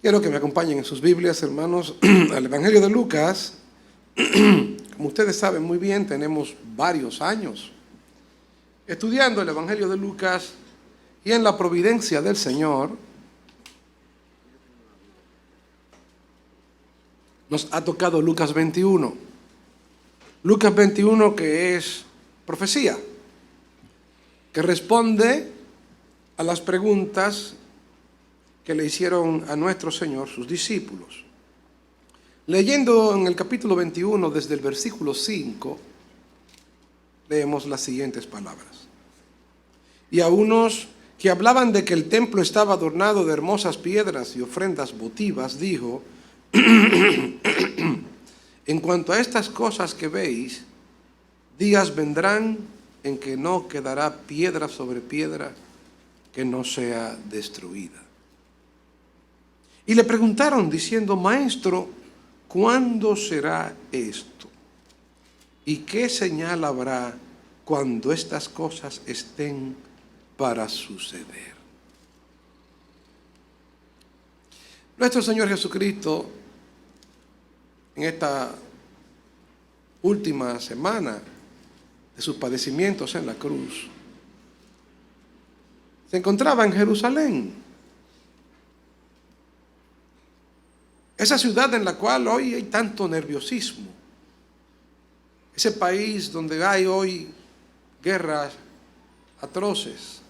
Quiero que me acompañen en sus Biblias, hermanos, al Evangelio de Lucas. Como ustedes saben muy bien, tenemos varios años estudiando el Evangelio de Lucas y en la providencia del Señor nos ha tocado Lucas 21. Lucas 21, que es profecía, que responde a las preguntas que le hicieron a nuestro Señor sus discípulos. Leyendo en el capítulo 21, desde el versículo 5, leemos las siguientes palabras. Y a unos que hablaban de que el templo estaba adornado de hermosas piedras y ofrendas votivas, dijo: en cuanto a estas cosas que veis, días vendrán en que no quedará piedra sobre piedra que no sea destruida. Y le preguntaron diciendo: Maestro, ¿cuándo será esto? ¿Y qué señal habrá cuando estas cosas estén para suceder? Nuestro Señor Jesucristo, en esta última semana de sus padecimientos en la cruz, se encontraba en Jerusalén, esa ciudad en la cual hoy hay tanto nerviosismo, ese país donde hay hoy guerras atroces,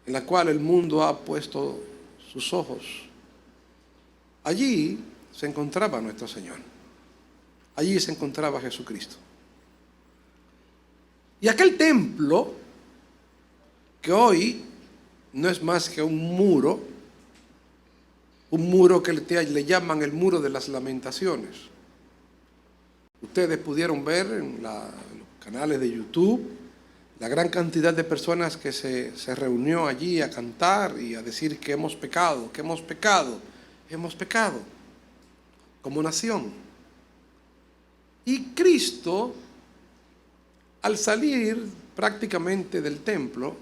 en la cual el mundo ha puesto sus ojos. Allí se encontraba nuestro Señor, allí se encontraba Jesucristo. Y aquel templo, que hoy no es más que un muro que le llaman el muro de las lamentaciones. Ustedes pudieron ver en los canales de YouTube la gran cantidad de personas que se reunió allí a cantar y a decir que hemos pecado como nación. Y Cristo, al salir prácticamente del templo,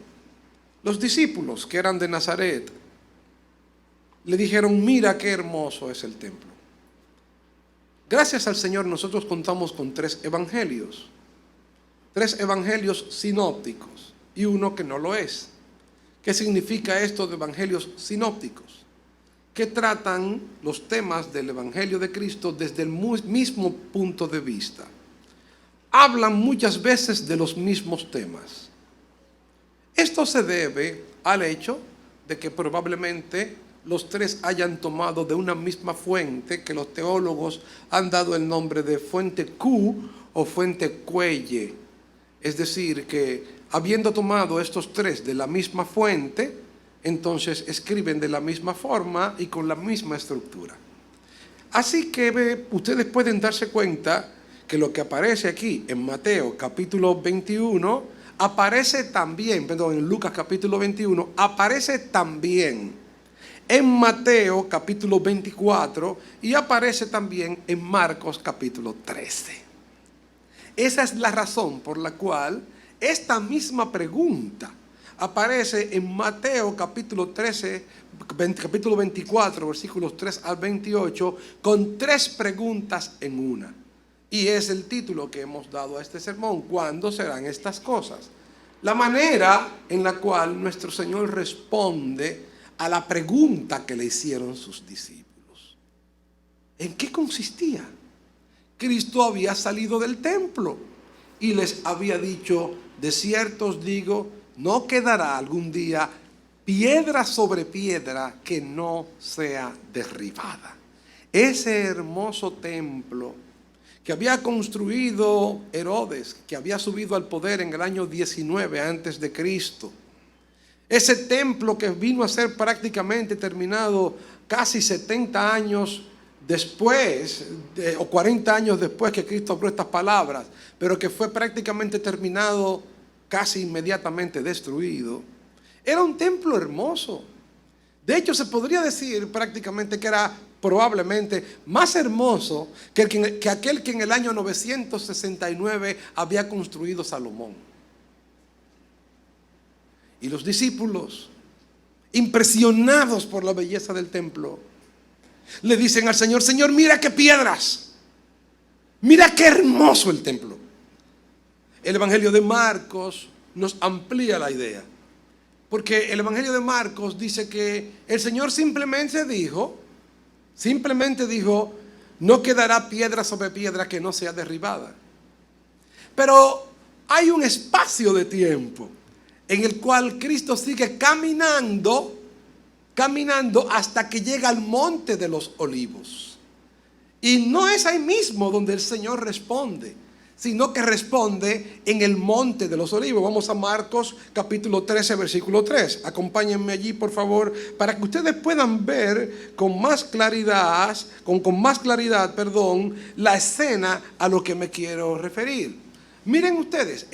los discípulos que eran de Nazaret le dijeron: mira qué hermoso es el templo. Gracias al Señor nosotros contamos con 3 evangelios sinópticos y uno que no lo es. ¿Qué significa esto de evangelios sinópticos? Que tratan los temas del Evangelio de Cristo desde el mismo punto de vista. Hablan muchas veces de los mismos temas. Esto se debe al hecho de que probablemente los 3 hayan tomado de una misma fuente, que los teólogos han dado el nombre de fuente Q o fuente Cuelle. Es decir, que habiendo tomado estos 3 de la misma fuente, entonces escriben de la misma forma y con la misma estructura. Así que ustedes pueden darse cuenta que lo que aparece aquí en Mateo capítulo 21, aparece también, en Lucas capítulo 21, aparece también en Mateo capítulo 24 y aparece también en Marcos capítulo 13. Esa es la razón por la cual esta misma pregunta aparece en Mateo capítulo 24, versículos 3 al 28, con 3 preguntas en una. Y es el título que hemos dado a este sermón: ¿cuándo serán estas cosas? La manera en la cual nuestro Señor responde a la pregunta que le hicieron sus discípulos. ¿En qué consistía? Cristo había salido del templo y les había dicho: de cierto os digo, no quedará algún día piedra sobre piedra que no sea derribada. Ese hermoso templo que había construido Herodes, que había subido al poder en el año 19 antes de Cristo. Ese templo que vino a ser prácticamente terminado casi 70 años después, o 40 años después que Cristo habló estas palabras, pero que fue prácticamente terminado casi inmediatamente destruido. Era un templo hermoso. De hecho, se podría decir prácticamente que era probablemente más hermoso que aquel que en el año 969 había construido Salomón. Y los discípulos, impresionados por la belleza del templo, Le dicen al Señor: Señor, mira qué piedras, mira qué hermoso el templo. El Evangelio de Marcos nos amplía la idea, porque el Evangelio de Marcos dice que el Señor simplemente dijo, no quedará piedra sobre piedra que no sea derribada. Pero hay un espacio de tiempo en el cual Cristo sigue caminando hasta que llega al monte de los olivos. Y no es ahí mismo donde el Señor responde, sino que responde en el monte de los olivos. Vamos a Marcos capítulo 13, versículo 3. Acompáñenme allí, por favor, para que ustedes puedan ver con más claridad, la escena a lo que me quiero referir. Miren ustedes,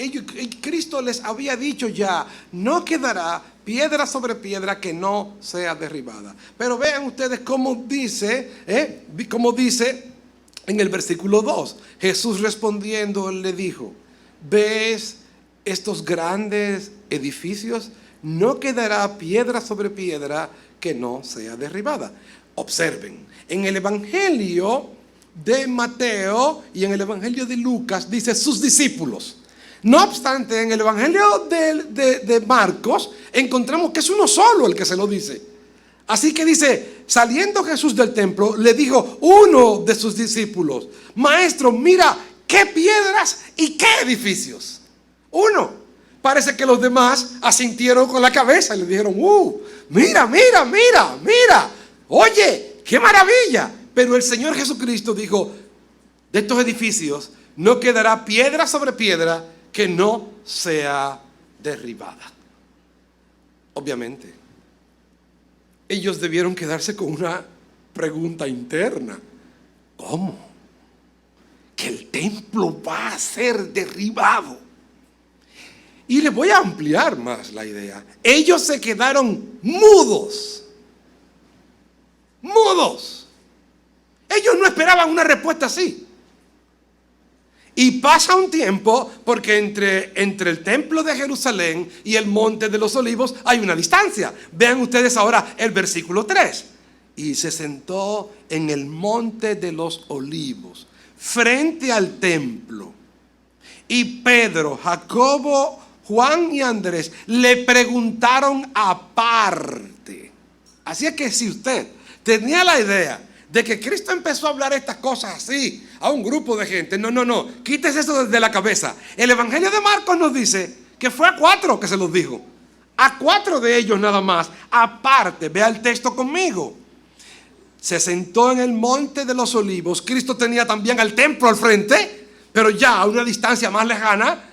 Cristo les había dicho ya: no quedará piedra sobre piedra que no sea derribada. Pero vean ustedes cómo dice en el versículo 2. Jesús respondiendo le dijo: ¿ves estos grandes edificios? No quedará piedra sobre piedra que no sea derribada. Observen, en el Evangelio de Mateo y en el Evangelio de Lucas dice sus discípulos. No obstante, en el Evangelio de Marcos encontramos que es uno solo el que se lo dice. Así que dice: saliendo Jesús del templo, le dijo uno de sus discípulos: Maestro, mira qué piedras y qué edificios. Uno. Parece que los demás asintieron con la cabeza y le dijeron: mira. Oye, qué maravilla. Pero el Señor Jesucristo dijo: de estos edificios no quedará piedra sobre piedra que no sea derribada. Obviamente, ellos debieron quedarse con una pregunta interna: ¿cómo? ¿Que el templo va a ser derribado? Y les voy a ampliar más la idea. Ellos se quedaron mudos. Ellos no esperaban una respuesta así. Y pasa un tiempo, porque entre el templo de Jerusalén y el monte de los olivos hay una distancia. Vean ustedes ahora el versículo 3. Y se sentó en el monte de los olivos, frente al templo. Y Pedro, Jacobo, Juan y Andrés le preguntaron aparte. Así es que si usted tenía la idea de que Cristo empezó a hablar estas cosas así a un grupo de gente, no, quítese eso desde la cabeza. El Evangelio de Marcos nos dice que fue a 4 que se los dijo. A 4 de ellos nada más, aparte. Vea el texto conmigo. Se sentó en el monte de los olivos. Cristo tenía también el templo al frente, pero ya a una distancia más lejana.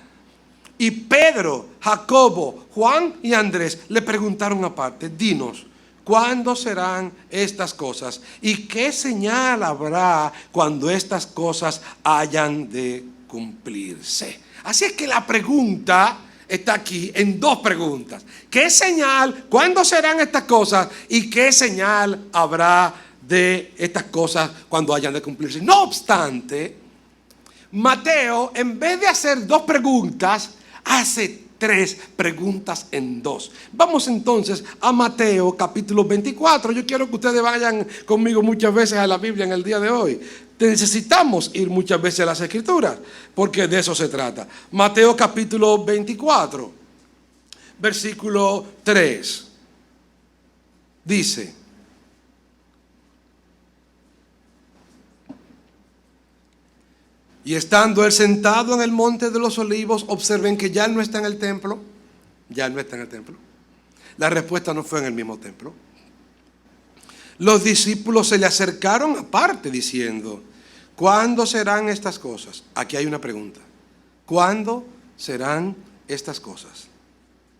Y Pedro, Jacobo, Juan y Andrés le preguntaron aparte: dinos, ¿cuándo serán estas cosas? ¿Y qué señal habrá cuando estas cosas hayan de cumplirse? Así es que la pregunta está aquí en 2 preguntas. ¿Qué señal? ¿Cuándo serán estas cosas? ¿Y qué señal habrá de estas cosas cuando hayan de cumplirse? No obstante, Mateo, en vez de hacer 2 preguntas, hace 3 preguntas en 2. Vamos entonces a Mateo capítulo 24. Yo quiero que ustedes vayan conmigo muchas veces a la Biblia en el día de hoy. Necesitamos ir muchas veces a las Escrituras, porque de eso se trata. Mateo capítulo 24, versículo 3. Dice: y estando él sentado en el monte de los olivos, observen que ya no está en el templo. La respuesta no fue en el mismo templo. Los discípulos se le acercaron aparte diciendo: ¿cuándo serán estas cosas? Aquí hay una pregunta: ¿cuándo serán estas cosas?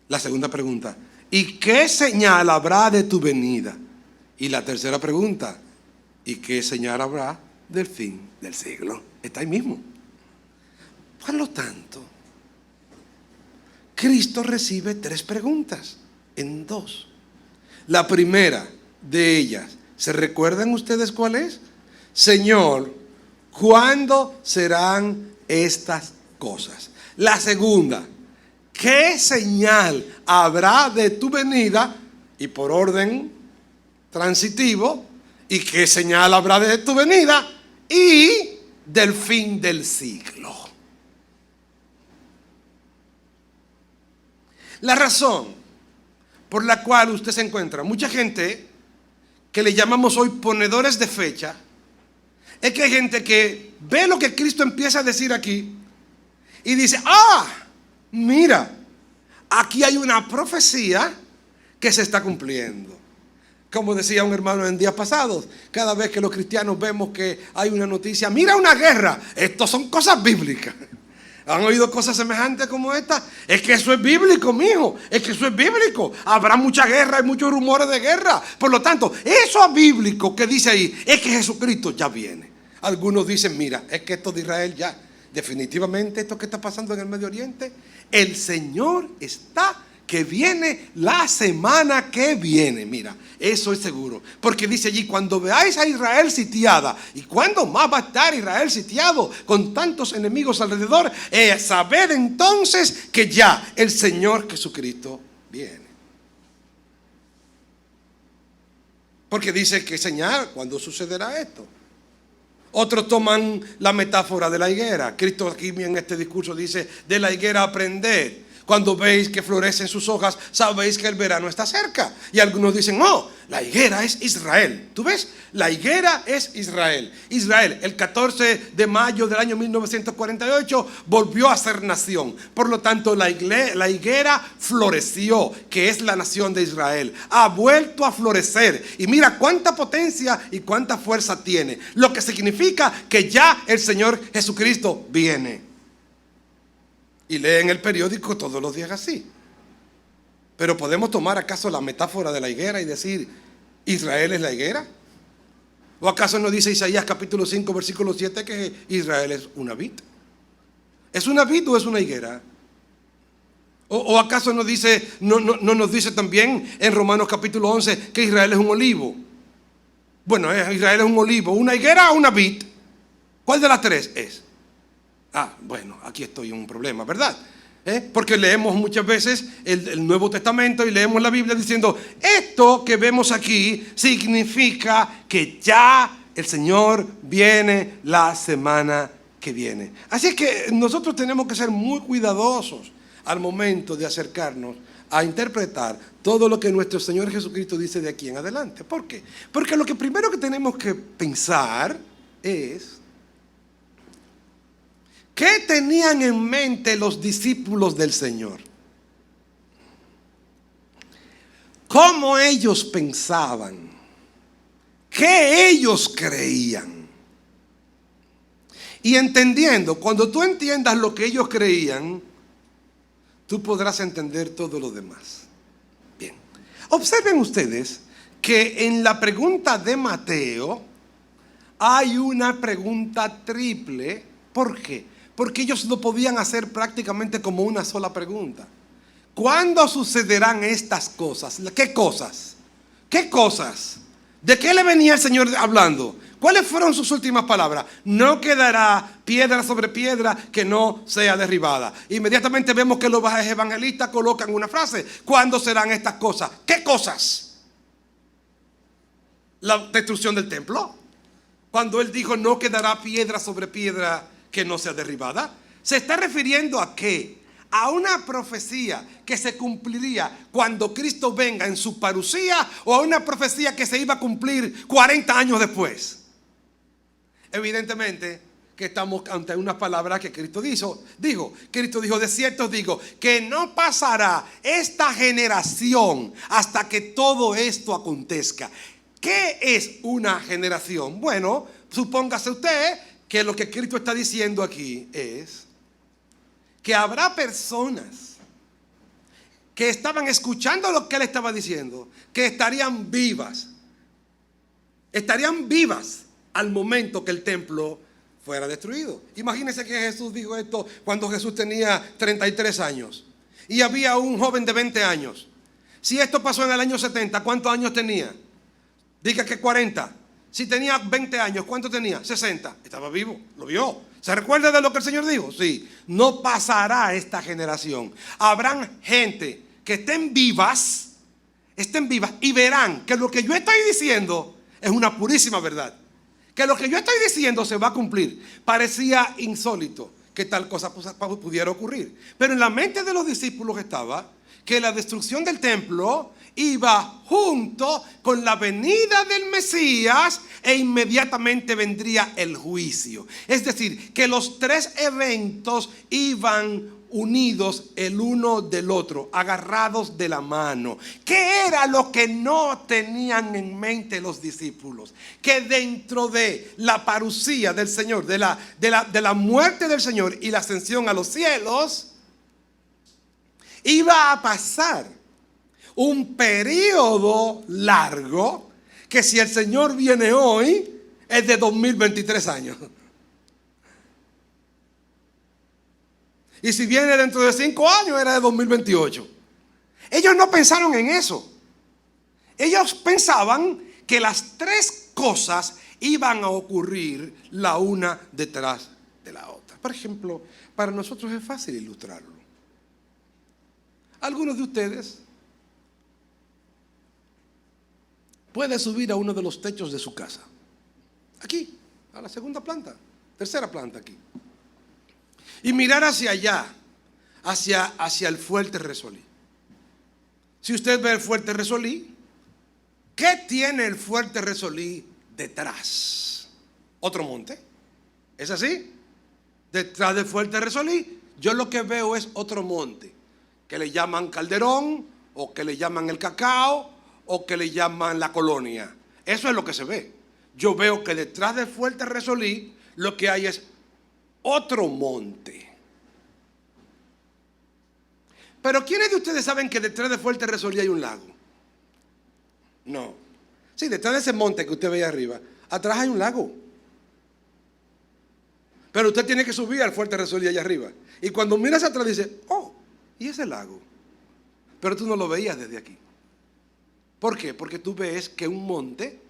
La segunda pregunta: ¿y qué señal habrá de tu venida? Y la tercera pregunta: ¿y qué señal habrá del fin del siglo? Está ahí mismo. Por lo tanto, Cristo recibe 3 preguntas en 2. La primera de ellas, ¿se recuerdan ustedes cuál es? Señor, ¿cuándo serán estas cosas? La segunda, ¿qué señal habrá de tu venida? Y por orden transitivo, ¿Y qué señal habrá de tu venida y del fin del siglo? La razón por la cual usted se encuentra mucha gente que le llamamos hoy ponedores de fecha es que hay gente que ve lo que Cristo empieza a decir aquí y dice: mira, aquí hay una profecía que se está cumpliendo. Como decía un hermano en días pasados, cada vez que los cristianos vemos que hay una noticia, mira una guerra, esto son cosas bíblicas. ¿Han oído cosas semejantes como esta? Es que eso es bíblico, mijo. Es que eso es bíblico. Habrá mucha guerra, hay muchos rumores de guerra. Por lo tanto, eso bíblico que dice ahí es que Jesucristo ya viene. Algunos dicen: mira, es que esto de Israel ya, definitivamente esto que está pasando en el Medio Oriente, el Señor está que viene la semana que viene. Mira, eso es seguro, porque dice allí: cuando veáis a Israel sitiada. ¿Y cuándo más va a estar Israel sitiado con tantos enemigos alrededor? Sabed entonces que ya el Señor Jesucristo viene. Porque dice: ¿qué señal? ¿Cuándo sucederá esto? Otros toman la metáfora de la higuera. Cristo aquí en este discurso dice: de la higuera aprended. Cuando veis que florecen sus hojas, sabéis que el verano está cerca. Y algunos dicen: no, la higuera es Israel. ¿Tú ves? La higuera es Israel. Israel, el 14 de mayo del año 1948, volvió a ser nación. Por lo tanto, la higuera floreció, que es la nación de Israel. Ha vuelto a florecer. Y mira cuánta potencia y cuánta fuerza tiene. Lo que significa que ya el Señor Jesucristo viene. Y leen el periódico todos los días así. Pero ¿podemos tomar acaso la metáfora de la higuera y decir: Israel es la higuera? ¿O acaso no dice Isaías capítulo 5 versículo 7 que Israel es una vid? ¿Es una vid o es una higuera? ¿O acaso no nos dice también en Romanos capítulo 11 que Israel es un olivo? Bueno, Israel es un olivo, una higuera o una vid. ¿Cuál de las tres es? Bueno, aquí estoy en un problema, ¿verdad? Porque leemos muchas veces el Nuevo Testamento y leemos la Biblia diciendo: esto que vemos aquí significa que ya el Señor viene la semana que viene. Así que nosotros tenemos que ser muy cuidadosos al momento de acercarnos a interpretar todo lo que nuestro Señor Jesucristo dice de aquí en adelante. ¿Por qué? Porque lo que primero que tenemos que pensar es: ¿qué tenían en mente los discípulos del Señor? ¿Cómo ellos pensaban? ¿Qué ellos creían? Y entendiendo, cuando tú entiendas lo que ellos creían, tú podrás entender todo lo demás. Bien, observen ustedes que en la pregunta de Mateo hay una pregunta triple. ¿Por qué? Porque ellos lo podían hacer prácticamente como una sola pregunta. ¿Cuándo sucederán estas cosas? ¿Qué cosas? ¿Qué cosas? ¿De qué le venía el Señor hablando? ¿Cuáles fueron sus últimas palabras? No quedará piedra sobre piedra que no sea derribada. Inmediatamente vemos que los evangelistas colocan una frase: ¿cuándo serán estas cosas? ¿Qué cosas? La destrucción del templo. Cuando él dijo: no quedará piedra sobre piedra que no sea derribada, ¿se está refiriendo a qué? ¿A una profecía que se cumpliría cuando Cristo venga en su parucía, o a una profecía que se iba a cumplir 40 años después? Evidentemente que estamos ante unas palabras que Cristo dijo. Cristo dijo: de cierto os digo que no pasará esta generación hasta que todo esto acontezca. ¿Qué es una generación? Bueno, supóngase usted que lo que Cristo está diciendo aquí es que habrá personas que estaban escuchando lo que él estaba diciendo, que estarían vivas al momento que el templo fuera destruido. Imagínense que Jesús dijo esto cuando Jesús tenía 33 años y había un joven de 20 años. Si esto pasó en el año 70, ¿cuántos años tenía? Diga que 40. Si tenía 20 años, ¿cuánto tenía? 60. Estaba vivo, lo vio. ¿Se recuerda de lo que el Señor dijo? Sí. No pasará esta generación. Habrán gente que estén vivas y verán que lo que yo estoy diciendo es una purísima verdad. Que lo que yo estoy diciendo se va a cumplir. Parecía insólito que tal cosa pudiera ocurrir. Pero en la mente de los discípulos estaba que la destrucción del templo iba junto con la venida del Mesías e inmediatamente vendría el juicio. Es decir, que los tres eventos iban unidos el uno del otro, agarrados de la mano. ¿Qué era lo que no tenían en mente los discípulos? Que dentro de la parusía del Señor, de la muerte del Señor y la ascensión a los cielos, iba a pasar un periodo largo que, si el Señor viene hoy, es de 2023 años. Y si viene dentro de 5 años, era de 2028. Ellos no pensaron en eso. Ellos pensaban que las tres cosas iban a ocurrir la una detrás de la otra. Por ejemplo, para nosotros es fácil ilustrarlo. Algunos de ustedes pueden subir a uno de los techos de su casa. Aquí, a la segunda planta, tercera planta aquí. Y mirar hacia allá, hacia el Fuerte Resolí. Si usted ve el Fuerte Resolí, ¿qué tiene el Fuerte Resolí detrás? ¿Otro monte? ¿Es así? Detrás del Fuerte Resolí, yo lo que veo es otro monte, que le llaman Calderón, o que le llaman el Cacao, o que le llaman la Colonia. Eso es lo que se ve. Yo veo que detrás del Fuerte Resolí lo que hay es otro monte. Pero ¿quiénes de ustedes saben que detrás de Fuerte Resolí hay un lago? No. Sí, detrás de ese monte que usted ve ahí arriba, atrás hay un lago. Pero usted tiene que subir al Fuerte Resolí allá arriba. Y cuando miras atrás dice, oh, ¿y ese lago? Pero tú no lo veías desde aquí. ¿Por qué? Porque tú ves que un monte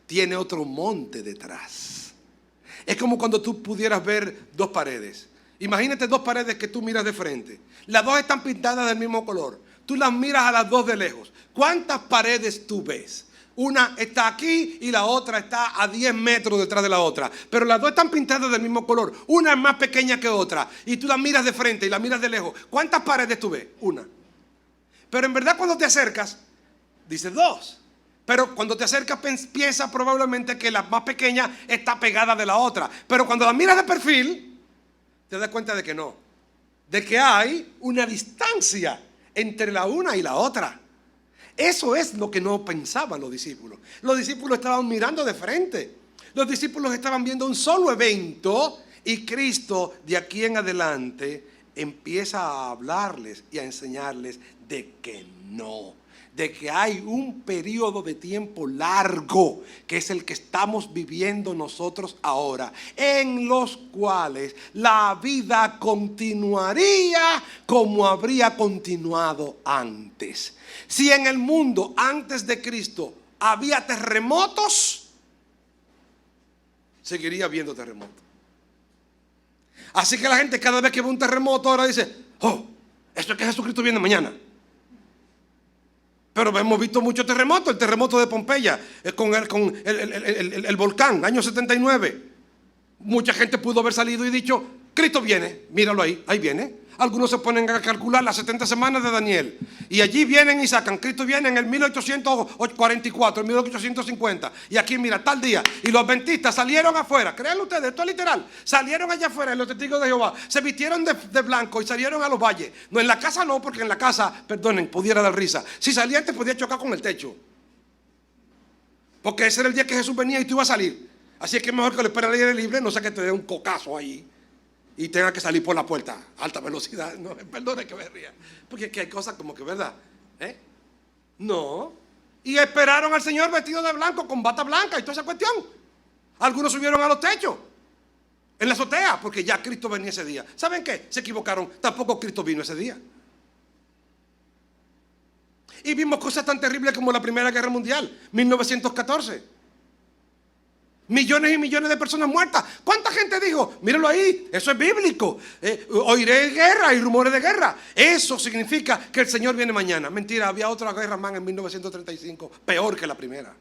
tiene otro monte detrás. Es como cuando tú pudieras ver dos paredes. Imagínate dos paredes que tú miras de frente. Las dos están pintadas del mismo color. Tú las miras a las dos de lejos. ¿Cuántas paredes tú ves? Una está aquí y la otra está a 10 metros detrás de la otra. Pero las dos están pintadas del mismo color. Una es más pequeña que otra. Y tú la miras de frente y la miras de lejos. ¿Cuántas paredes tú ves? Una. Pero en verdad cuando te acercas, dices dos. Pero cuando te acercas piensas probablemente que la más pequeña está pegada de la otra. Pero cuando la miras de perfil, te das cuenta de que no. De que hay una distancia entre la una y la otra. Eso es lo que no pensaban los discípulos. Los discípulos estaban mirando de frente. Los discípulos estaban viendo un solo evento y Cristo de aquí en adelante empieza a hablarles y a enseñarles de que no. De que hay un periodo de tiempo largo, que es el que estamos viviendo nosotros ahora, en los cuales la vida continuaría como habría continuado antes. Si en el mundo antes de Cristo había terremotos, seguiría habiendo terremotos. Así que la gente cada vez que ve un terremoto ahora dice, oh, esto es que Jesucristo viene mañana. Pero hemos visto muchos terremotos. El terremoto de Pompeya, con el volcán, año 79. Mucha gente pudo haber salido y dicho, Cristo viene, míralo ahí, ahí viene. Algunos se ponen a calcular las 70 semanas de Daniel. Y allí vienen y sacan, Cristo viene en el 1844, el 1850. Y aquí mira, tal día. Y los adventistas salieron afuera, créanlo ustedes, esto es literal. Salieron allá afuera, los testigos de Jehová, se vistieron de blanco y salieron a los valles. No, en la casa no, porque en la casa, perdonen, pudiera dar risa. Si salía te podía chocar con el techo. Porque ese era el día que Jesús venía y tú ibas a salir. Así es que es mejor que lo esperes al aire libre, no sea que te dé un cocazo ahí y tenga que salir por la puerta a alta velocidad. No, perdone que me ría, porque es que hay cosas como que, ¿verdad? No. Y esperaron al Señor vestido de blanco, con bata blanca y toda esa cuestión. Algunos subieron a los techos, en la azotea, porque ya Cristo venía ese día. ¿Saben qué? Se equivocaron, tampoco Cristo vino ese día. Y vimos cosas tan terribles como la Primera Guerra Mundial, 1914. Millones y millones de personas muertas. ¿Cuánta gente dijo? Mírenlo ahí, eso es bíblico. Oiré guerra y rumores de guerra. Eso significa que el Señor viene mañana. Mentira, había otra guerra más en 1935, peor que la primera.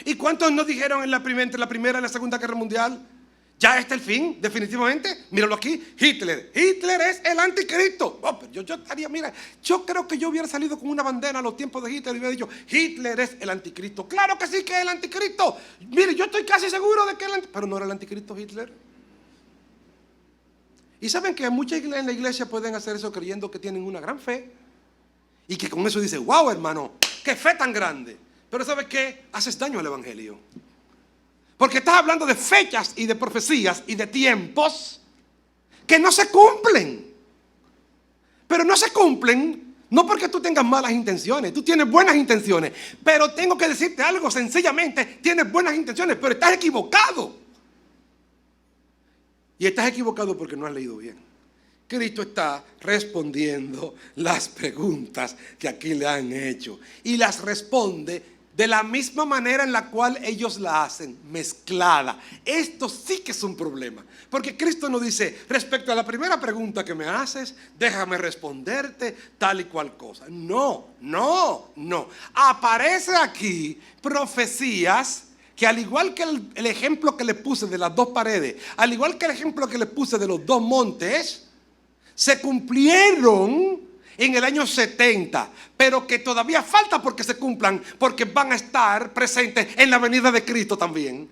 ¿Y cuántos nos dijeron entre la Primera y la Segunda Guerra Mundial? Ya está el fin, definitivamente. Míralo aquí, Hitler. Hitler es el anticristo. Oh, pero yo estaría, mira, yo creo que yo hubiera salido con una bandera a los tiempos de Hitler y hubiera dicho, Hitler es el anticristo. Claro que sí que es el anticristo. Mire, yo estoy casi seguro de que pero no era el anticristo Hitler. Y saben que muchas en la iglesia pueden hacer eso creyendo que tienen una gran fe. Y que con eso dice, wow, hermano, qué fe tan grande. Pero ¿sabes qué? Haces daño al evangelio. Porque estás hablando de fechas y de profecías y de tiempos que no se cumplen. Pero no se cumplen no porque tú tengas malas intenciones. Tú tienes buenas intenciones. Pero tengo que decirte algo, sencillamente tienes buenas intenciones, pero estás equivocado. Y estás equivocado porque no has leído bien. Cristo está respondiendo las preguntas que aquí le han hecho. Y las responde de la misma manera en la cual ellos la hacen, mezclada. Esto sí que es un problema. Porque Cristo nos dice, respecto a la primera pregunta que me haces, déjame responderte tal y cual cosa. No. Aparece aquí profecías que al igual que el ejemplo que le puse de las dos paredes, al igual que el ejemplo que le puse de los dos montes, se cumplieron en el año 70, pero que todavía falta porque se cumplan, porque van a estar presentes en la venida de Cristo también.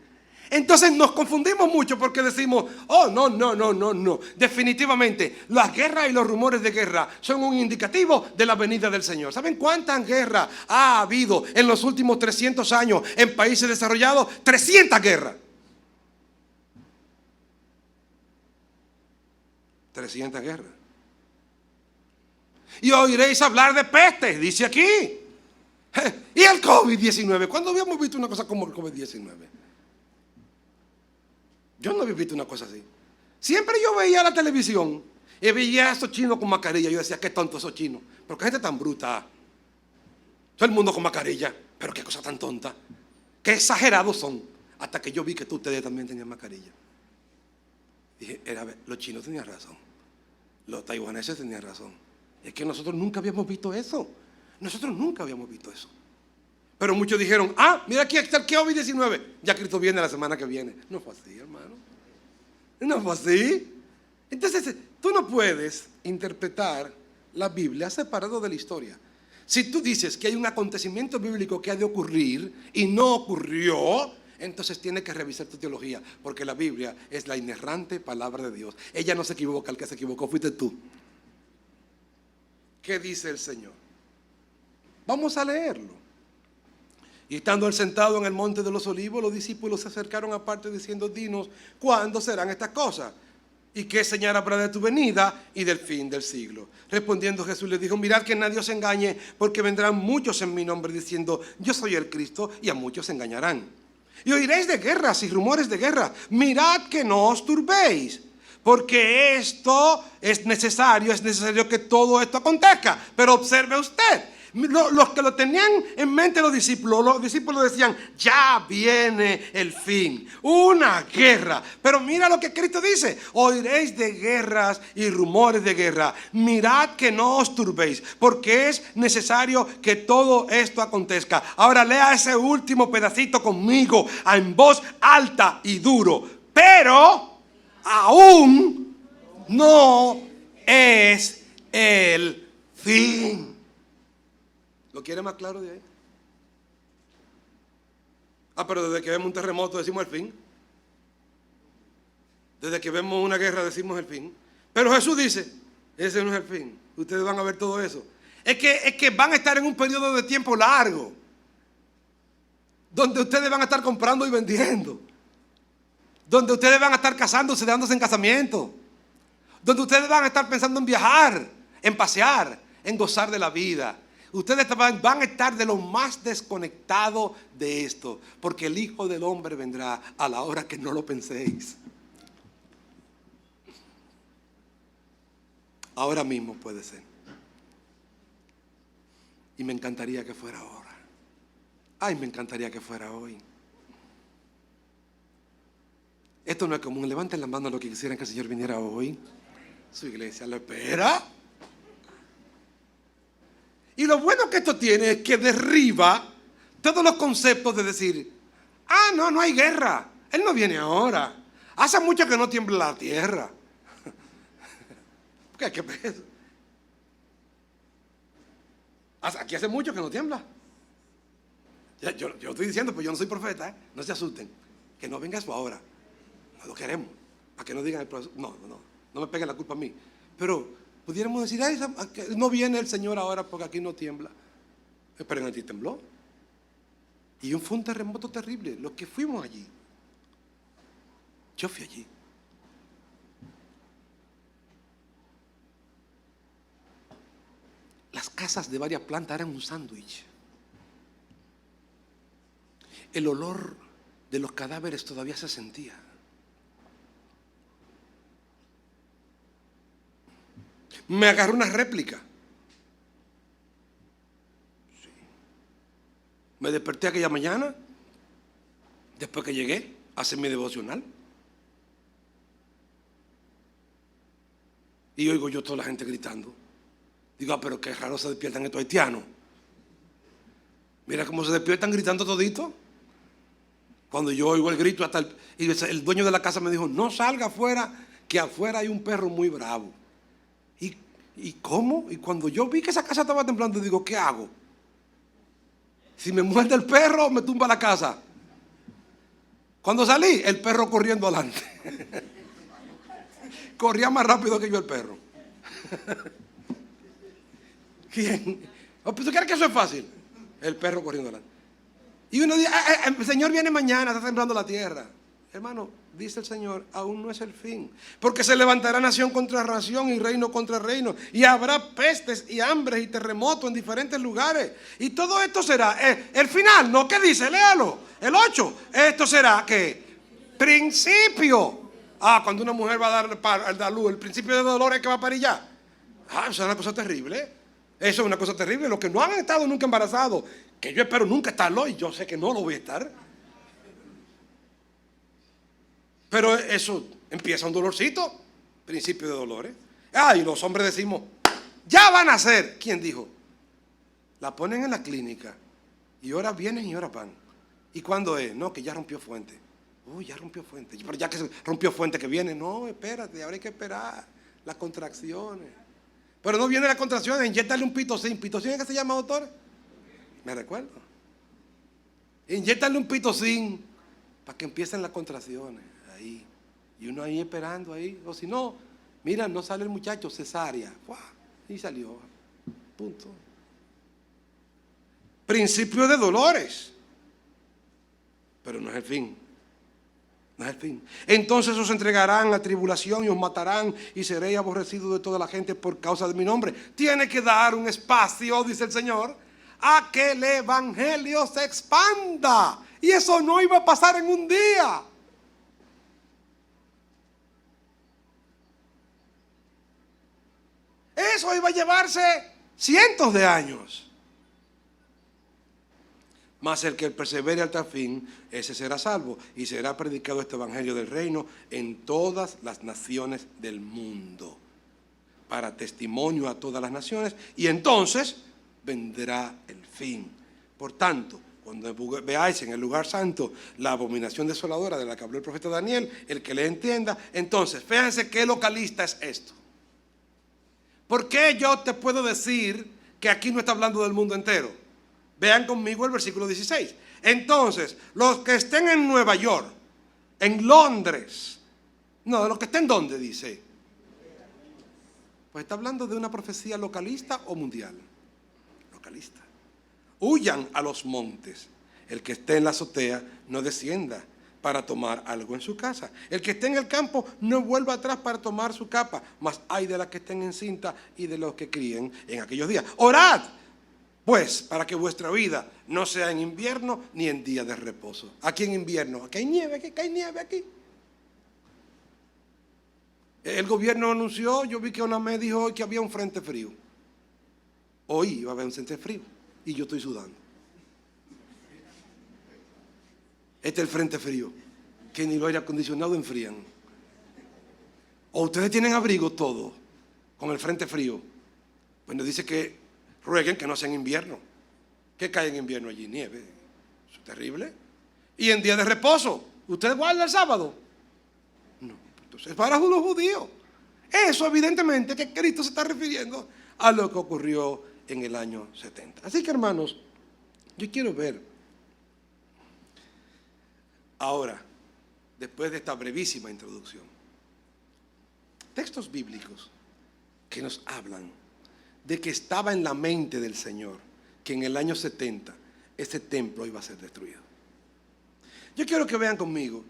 Entonces nos confundimos mucho porque decimos, oh, no. Definitivamente, las guerras y los rumores de guerra son un indicativo de la venida del Señor. ¿Saben cuántas guerras ha habido en los últimos 300 años en países desarrollados? 300 guerras. 300 guerras. Y oiréis hablar de peste, dice aquí. Y el COVID-19. ¿Cuándo habíamos visto una cosa como el COVID-19? Yo no había visto una cosa así. Siempre yo veía la televisión y veía a esos chinos con mascarilla. Yo decía, qué tontos esos chinos. Pero qué gente tan bruta. Todo el mundo con mascarilla. Pero qué cosa tan tonta. Qué exagerados son. Hasta que yo vi que ustedes también tenían mascarilla. Dije, los chinos tenían razón. Los taiwaneses tenían razón. Es que nosotros nunca habíamos visto eso. Nosotros nunca habíamos visto eso. Pero muchos dijeron, mira aquí está el COVID-19. Ya Cristo viene la semana que viene. No fue así, hermano. No fue así. Entonces, tú no puedes interpretar la Biblia separado de la historia. Si tú dices que hay un acontecimiento bíblico que ha de ocurrir y no ocurrió, entonces tienes que revisar tu teología, porque la Biblia es la inerrante palabra de Dios. Ella no se equivoca, el que se equivocó fuiste tú. ¿Qué dice el Señor? Vamos a leerlo. Y estando él sentado en el monte de los olivos, los discípulos se acercaron aparte diciendo, dinos, ¿cuándo serán estas cosas? ¿Y qué señal habrá de tu venida y del fin del siglo? Respondiendo Jesús les dijo, mirad que nadie os engañe, porque vendrán muchos en mi nombre diciendo, yo soy el Cristo, y a muchos se engañarán. Y oiréis de guerras y rumores de guerra. Mirad que no os turbéis, porque esto es necesario que todo esto acontezca. Pero observe usted, los que lo tenían en mente los discípulos decían, ya viene el fin, una guerra. Pero mira lo que Cristo dice, oiréis de guerras y rumores de guerra. Mirad que no os turbéis, porque es necesario que todo esto acontezca. Ahora lea ese último pedacito conmigo, en voz alta y duro. Pero aún no es el fin. ¿Lo quiere más claro de ahí? Pero desde que vemos un terremoto decimos el fin. Desde que vemos una guerra decimos el fin. Pero Jesús dice, ese no es el fin. Ustedes van a ver todo eso. Es que van a estar en un periodo de tiempo largo, donde ustedes van a estar comprando y vendiendo, donde ustedes van a estar casándose, dándose en casamiento, donde ustedes van a estar pensando en viajar, en pasear, en gozar de la vida. Ustedes van a estar de lo más desconectados de esto, porque el Hijo del Hombre vendrá a la hora que no lo penséis. Ahora mismo puede ser. Y me encantaría que fuera ahora. Ay, me encantaría que fuera hoy. Esto no es común. Levanten la mano a los que quisieran que el Señor viniera hoy. Su iglesia lo espera. Y lo bueno que esto tiene es que derriba todos los conceptos de decir, Ah, no, no hay guerra. Él no viene ahora. Hace mucho que no tiembla la tierra. ¿Qué es? Aquí hace mucho que no tiembla. Yo estoy diciendo, pues yo no soy profeta, ¿eh? No se asusten. Que no venga eso ahora. No lo queremos. Para que no digan el profesor. No me peguen la culpa a mí. Pero pudiéramos decir, ay, no viene el Señor ahora porque aquí no tiembla. Pero en Haití tembló. Y fue un terremoto terrible. Los que fuimos allí. Yo fui allí. Las casas de varias plantas eran un sándwich. El olor de los cadáveres todavía se sentía. Me agarró una réplica. Sí. Me desperté aquella mañana, después que llegué a hacer mi devocional. Y oigo yo toda la gente gritando. Digo, pero qué raro se despiertan estos haitianos. Mira cómo se despiertan gritando todito. Cuando yo oigo el grito, y el dueño de la casa me dijo, no salga afuera, que afuera hay un perro muy bravo. ¿Y cómo? Y cuando yo vi que esa casa estaba temblando, digo, ¿qué hago? Si me muerde el perro, me tumba la casa. Cuando salí, el perro corriendo adelante. Corría más rápido que yo el perro. ¿Quién? ¿Tú crees que eso es fácil? El perro corriendo adelante. Y uno dice, el Señor viene mañana, está temblando la tierra. Hermano, dice el Señor, aún no es el fin. Porque se levantará nación contra nación y reino contra reino. Y habrá pestes y hambres y terremotos en diferentes lugares. Y todo esto será, el final, ¿no? ¿Qué dice? Léalo. El 8. Esto será, ¿qué? Principio. Cuando una mujer va a dar luz, el principio de dolor es que va a parir ya. Eso es una cosa terrible. Eso es una cosa terrible. Los que no han estado nunca embarazados, que yo espero nunca estarlo, y yo sé que no lo voy a estar. Pero eso empieza un dolorcito, principio de dolores. Y los hombres decimos, ya van a ser. ¿Quién dijo? La ponen en la clínica y ahora vienen y ahora van. ¿Y cuándo es? No, que ya rompió fuente. Uy, ya rompió fuente. Pero ya que se rompió fuente que viene, no, espérate, ahora hay que esperar las contracciones. Pero no viene la contracción, inyéctale un pitocin. ¿Pitocin es que se llama, doctor? Me recuerdo. Inyéctale un pitocin para que empiecen las contracciones. Ahí. Y uno ahí esperando ahí. O si no, mira, no sale el muchacho, cesárea. ¡Fua! Y salió. Punto. Principio de dolores. Pero no es el fin. No es el fin. Entonces os entregarán a tribulación y os matarán y seréis aborrecidos de toda la gente por causa de mi nombre. Tiene que dar un espacio, dice el Señor, a que el evangelio se expanda. Y eso no iba a pasar en un día. Eso iba a llevarse cientos de años. Mas el que persevere hasta el fin, ese será salvo. Y será predicado este evangelio del reino en todas las naciones del mundo, para testimonio a todas las naciones. Y entonces vendrá el fin. Por tanto, cuando veáis en el lugar santo la abominación desoladora de la que habló el profeta Daniel, el que le entienda, entonces, fíjense qué localista es esto. ¿Por qué yo te puedo decir que aquí no está hablando del mundo entero? Vean conmigo el versículo 16. Entonces, los que estén en Nueva York, en Londres, no, los que estén ¿dónde dice? Pues está hablando de una profecía localista o mundial. Localista. Huyan a los montes. El que esté en la azotea no descienda para tomar algo en su casa. El que esté en el campo no vuelva atrás para tomar su capa. Mas hay de las que estén encinta y de los que críen en aquellos días. Orad, pues, para que vuestra vida no sea en invierno ni en día de reposo. Aquí en invierno, aquí hay nieve, aquí hay nieve aquí. El gobierno anunció, yo vi que ONAME dijo hoy que había un frente frío. Hoy iba a haber un frente frío y yo estoy sudando. Este es el frente frío, que ni lo aire acondicionado enfrían. O ustedes tienen abrigo todo con el frente frío. Pues nos dice que rueguen que no sea en invierno. ¿Qué cae en invierno allí? Nieve. Eso es terrible. Y en día de reposo, ¿usted guarda el sábado? No, entonces para los judíos. Eso evidentemente que Cristo se está refiriendo a lo que ocurrió en el año 70. Así que hermanos, yo quiero ver ahora, después de esta brevísima introducción, textos bíblicos que nos hablan de que estaba en la mente del Señor que en el año 70 este templo iba a ser destruido. Yo quiero que vean conmigo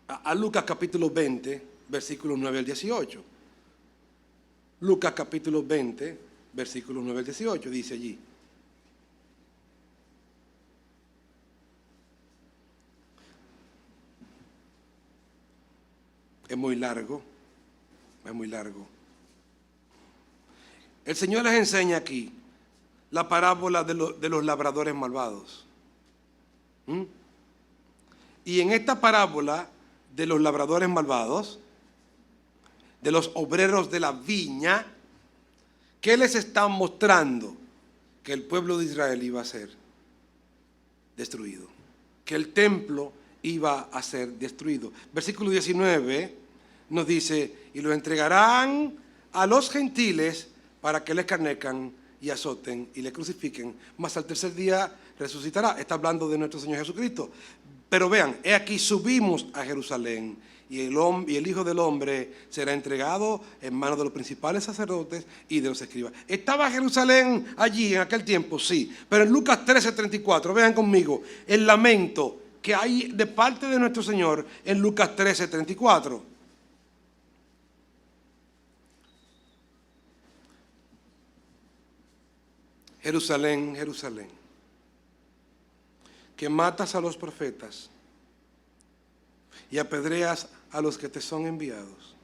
a Lucas capítulo 20, versículos 9 al 18. Lucas capítulo 20, versículos 9 al 18, dice allí: es muy largo, es muy largo. El Señor les enseña aquí la parábola de los labradores malvados. Y en esta parábola de los labradores malvados, de los obreros de la viña, ¿qué les está mostrando? Que el pueblo de Israel iba a ser destruido, que el templo iba a ser destruido. Versículo 19 nos dice: y lo entregarán a los gentiles para que le escarnezcan y azoten y le crucifiquen, mas al tercer día resucitará. Está hablando de nuestro Señor Jesucristo. Pero vean, he aquí subimos a Jerusalén, y el Hijo del Hombre será entregado en manos de los principales sacerdotes y de los escribas. ¿Estaba Jerusalén allí en aquel tiempo? Sí. Pero en Lucas 13:34, vean conmigo el lamento que hay de parte de nuestro Señor en Lucas 13:34. Jerusalén, Jerusalén, que matas a los profetas y apedreas a los que te son enviados.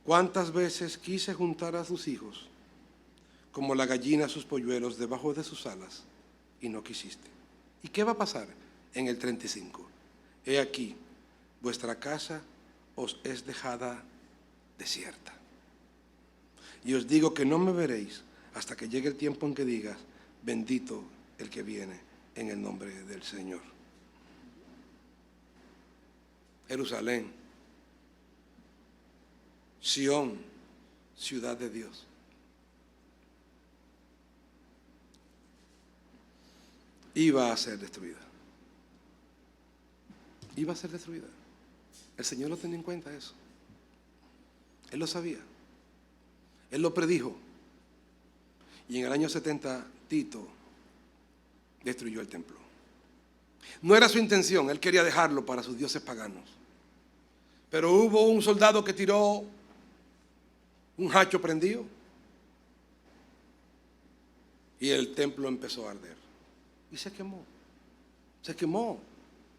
¿Cuántas veces quise juntar a tus hijos como la gallina a sus polluelos debajo de sus alas, y no quisiste? ¿Y qué va a pasar en el 35? He aquí, vuestra casa os es dejada desierta. Y os digo que no me veréis hasta que llegue el tiempo en que digas: bendito el que viene en el nombre del Señor. Jerusalén, Sión, ciudad de Dios. Iba a ser destruida. Iba a ser destruida. El Señor lo tenía en cuenta eso. Él lo sabía. Él lo predijo. Y en el año 70 Tito destruyó el templo. No era su intención, él quería dejarlo para sus dioses paganos. Pero hubo un soldado que tiró un hacho prendido y el templo empezó a arder. Y se quemó. Se quemó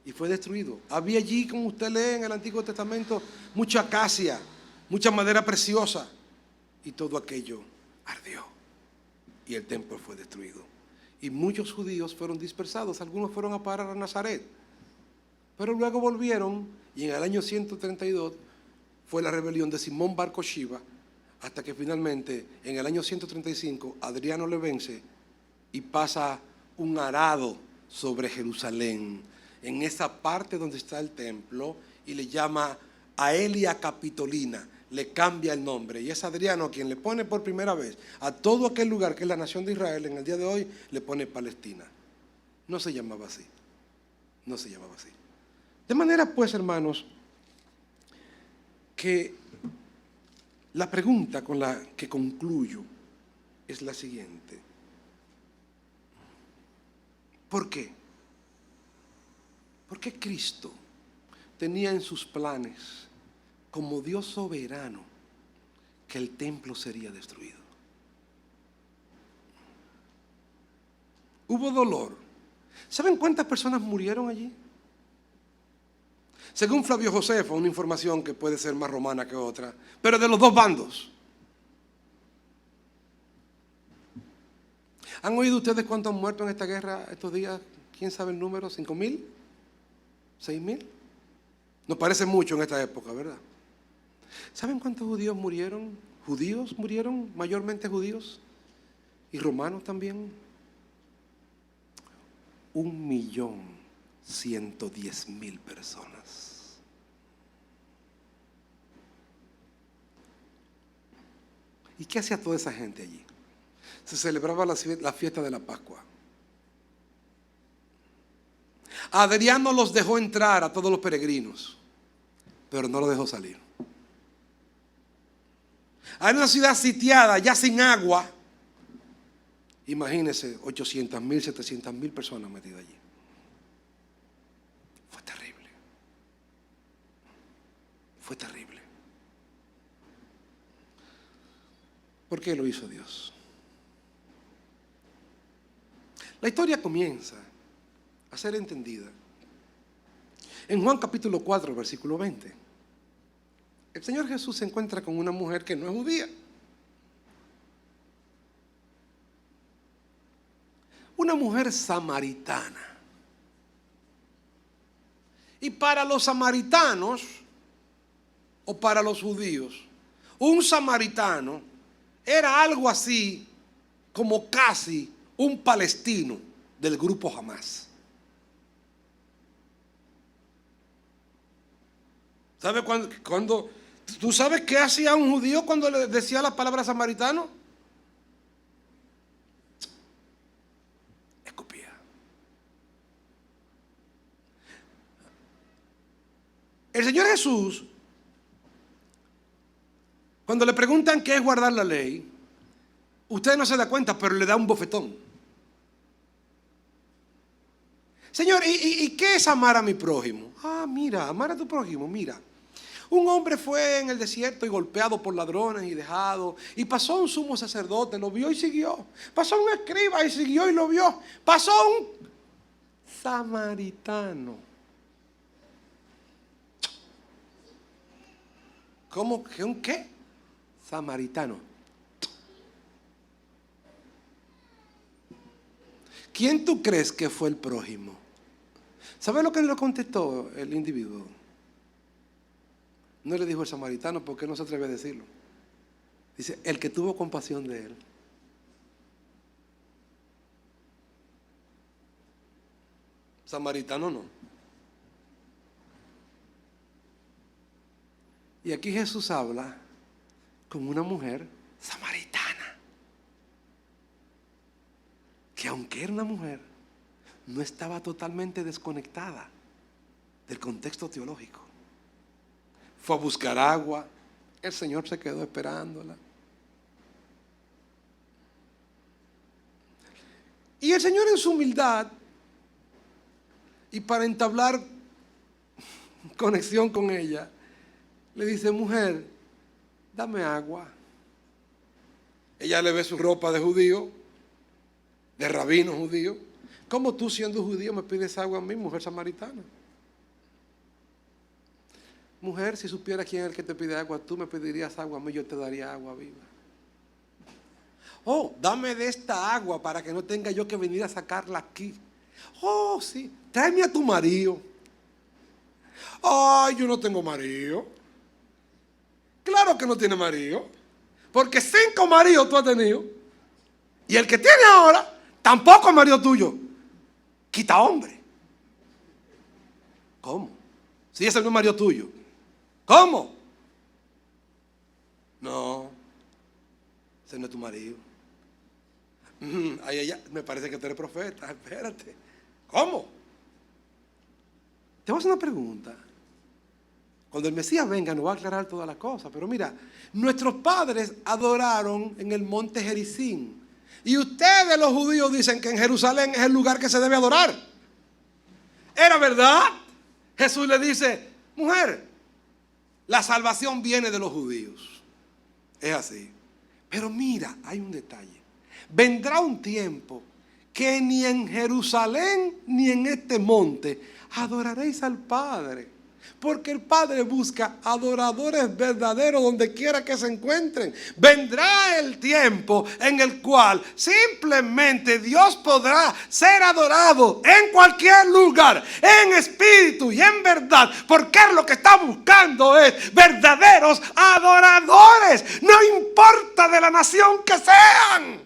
y fue destruido. Había allí, como usted lee en el Antiguo Testamento, mucha acacia, mucha madera preciosa, y todo aquello ardió y el templo fue destruido. Y muchos judíos fueron dispersados, algunos fueron a parar a Nazaret, pero luego volvieron, y en el año 132 fue la rebelión de Simón Bar Kokhba, hasta que finalmente en el año 135 Adriano le vence y pasa un arado sobre Jerusalén, en esa parte donde está el templo, y le llama Aelia Capitolina. Le cambia el nombre, y es Adriano quien le pone por primera vez a todo aquel lugar que es la nación de Israel en el día de hoy, le pone Palestina. No se llamaba así, no se llamaba así. De manera pues, hermanos, que la pregunta con la que concluyo es la siguiente: ¿por qué? ¿Por qué Cristo tenía en sus planes, como Dios soberano, que el templo sería destruido? Hubo dolor. ¿Saben cuántas personas murieron allí? Según Flavio Josefo, una información que puede ser más romana que otra, pero de los dos bandos. ¿Han oído ustedes cuántos han muerto en esta guerra estos días? ¿Quién sabe el número? ¿5,000? ¿6,000? Nos parece mucho en esta época, ¿verdad? ¿Saben cuántos judíos murieron? Judíos murieron, mayormente judíos, y romanos también. 1.110.000 personas. ¿Y qué hacía toda esa gente allí? Se celebraba la fiesta de la Pascua. Adriano los dejó entrar a todos los peregrinos, pero no los dejó salir. Hay una ciudad sitiada, ya sin agua. Imagínense, 800.000, 700.000 personas metidas allí. Fue terrible. Fue terrible. ¿Por qué lo hizo Dios? La historia comienza a ser entendida en Juan capítulo 4, versículo 20. El Señor Jesús se encuentra con una mujer que no es judía. Una mujer samaritana. Y para los samaritanos, o para los judíos, un samaritano era algo así como casi un palestino del grupo Hamás. ¿Sabe cuando tú sabes qué hacía un judío cuando le decía la palabra samaritano? Escupía. El Señor Jesús, cuando le preguntan qué es guardar la ley, usted no se da cuenta, pero le da un bofetón. Señor, ¿y qué es amar a mi prójimo? Ah, mira, amar a tu prójimo, mira. Un hombre fue en el desierto y golpeado por ladrones y dejado. Y pasó un sumo sacerdote, lo vio y siguió. Pasó un escriba y siguió y lo vio. Pasó un samaritano. ¿Cómo que un qué? Samaritano. ¿Quién tú crees que fue el prójimo? ¿Sabes lo que le contestó el individuo? No le dijo el samaritano porque no se atreve a decirlo. Dice, el que tuvo compasión de él. Samaritano no. Y aquí Jesús habla con una mujer samaritana, que aunque era una mujer, no estaba totalmente desconectada del contexto teológico. Fue a buscar agua, el Señor se quedó esperándola. Y el Señor en su humildad, y para entablar conexión con ella, le dice, mujer, dame agua. Ella le ve su ropa de judío, de rabino judío. ¿Cómo tú siendo judío me pides agua a mí, mujer samaritana? Mujer, si supiera quién es el que te pide agua, tú me pedirías agua a mí, yo te daría agua viva. Oh, dame de esta agua para que no tenga yo que venir a sacarla aquí. Oh, sí, tráeme a tu marido. Ay, yo no tengo marido. Claro que no tiene marido, porque 5 maridos tú has tenido. Y el que tiene ahora, tampoco es marido tuyo. Quita hombre. ¿Cómo? Si ese no es marido tuyo. ¿Cómo? No, ese no es tu marido. Ay, ella, me parece que tú eres profeta. Espérate. ¿Cómo? Te voy a hacer una pregunta. Cuando el Mesías venga nos va a aclarar todas las cosas. Pero mira, nuestros padres adoraron en el monte Gerizim. Y ustedes los judíos dicen que en Jerusalén es el lugar que se debe adorar. ¿Era verdad? Jesús le dice, mujer, la salvación viene de los judíos. Es así. Pero mira, hay un detalle. Vendrá un tiempo que ni en Jerusalén ni en este monte adoraréis al Padre. Porque el Padre busca adoradores verdaderos donde quiera que se encuentren. Vendrá el tiempo en el cual simplemente Dios podrá ser adorado en cualquier lugar, en espíritu y en verdad. Porque lo que está buscando es verdaderos adoradores. No importa de la nación que sean.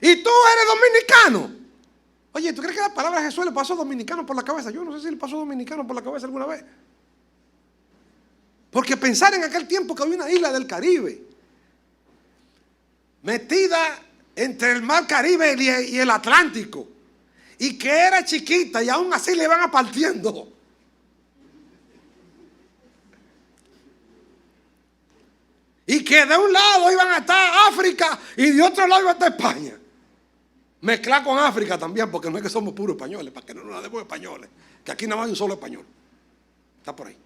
Y tú eres dominicano. Oye, ¿tú crees que la palabra Jesús le pasó dominicano por la cabeza? Yo no sé si le pasó dominicano por la cabeza alguna vez. Porque pensar en aquel tiempo que había una isla del Caribe metida entre el mar Caribe y el Atlántico, y que era chiquita y aún así le iban a partiendo. Y que de un lado iban a estar África y de otro lado iba a estar España. Mezclar con África también, porque no es que somos puros españoles, para que no nos demos españoles, que aquí nada más hay un solo español. Está por ahí.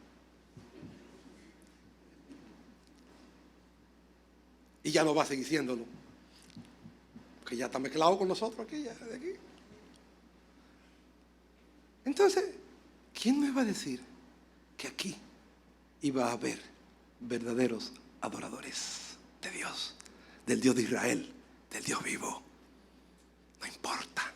Y ya no va a seguir siéndolo, que ya está mezclado con nosotros aquí, ya de aquí. Entonces, ¿quién me va a decir que aquí iba a haber verdaderos adoradores de Dios, del Dios de Israel, del Dios vivo? No importa.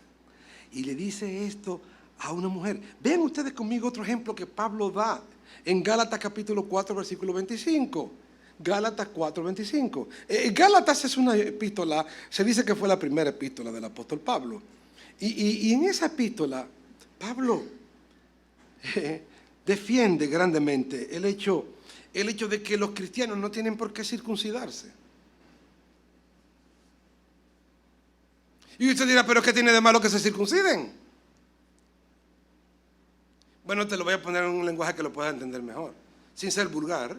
Y le dice esto a una mujer. Vean ustedes conmigo otro ejemplo que Pablo da en Gálatas capítulo 4, versículo 25. Gálatas 4, 25. Gálatas es una epístola, se dice que fue la primera epístola del apóstol Pablo. Y en esa epístola, Pablo defiende grandemente el hecho de que los cristianos no tienen por qué circuncidarse. Y usted dirá, ¿pero qué tiene de malo que se circunciden? Bueno, te lo voy a poner en un lenguaje que lo puedas entender mejor, sin ser vulgar.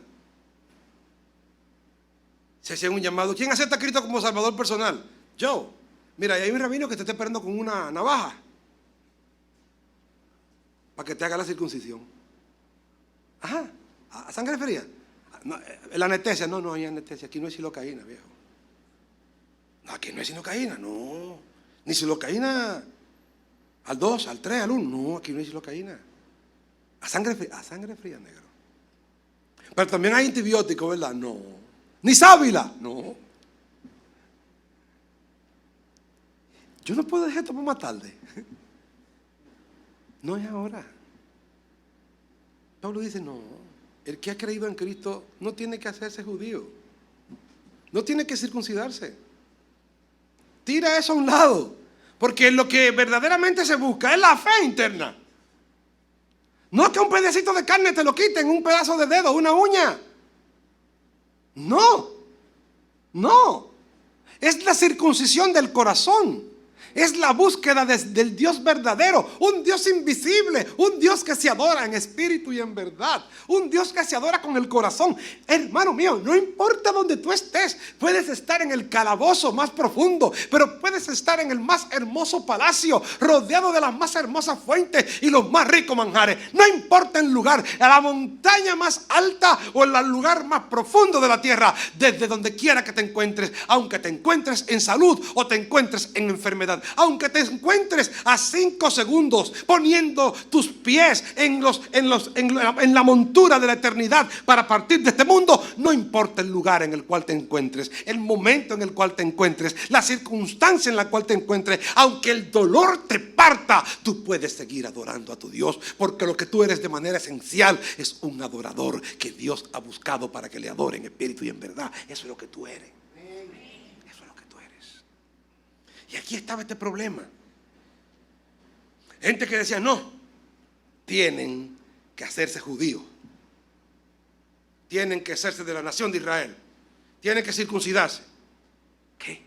Se hacía un llamado. ¿Quién acepta a Cristo como Salvador personal? Yo. Mira, y hay un rabino que te está esperando con una navaja para que te haga la circuncisión. Ajá. ¿A sangre fría? No, la anestesia. No hay anestesia. Aquí no hay silocaína, viejo. No, aquí no hay silocaína, no. Ni silocaína al 2, al 3, al 1. No, aquí no hay silocaína. A sangre fría, negro. Pero también hay antibióticos, ¿verdad? No. Ni sábila, no. Yo no puedo dejar esto para más tarde. No es ahora. Pablo dice, no. El que ha creído en Cristo no tiene que hacerse judío. No tiene que circuncidarse. Tira eso a un lado, porque lo que verdaderamente se busca es la fe interna. No es que un pedacito de carne te lo quiten, un pedazo de dedo, una uña. No, es la circuncisión del corazón. Es la búsqueda del Dios verdadero, un Dios invisible, un Dios que se adora en espíritu y en verdad, un Dios que se adora con el corazón. Hermano mío, no importa donde tú estés, puedes estar en el calabozo más profundo, pero puedes estar en el más hermoso palacio, rodeado de las más hermosas fuentes y los más ricos manjares. No importa el lugar, a la montaña más alta o en el lugar más profundo de la tierra, desde donde quiera que te encuentres, aunque te encuentres en salud o te encuentres en enfermedad, aunque te encuentres a 5 segundos poniendo tus pies en la montura de la eternidad para partir de este mundo, no importa el lugar en el cual te encuentres, el momento en el cual te encuentres, la circunstancia en la cual te encuentres, aunque el dolor te parta, tú puedes seguir adorando a tu Dios, porque lo que tú eres de manera esencial es un adorador que Dios ha buscado para que le adoren en espíritu y en verdad. Eso es lo que tú eres. Y aquí estaba este problema. Gente que decía, no, tienen que hacerse judíos. Tienen que hacerse de la nación de Israel. Tienen que circuncidarse. ¿Qué?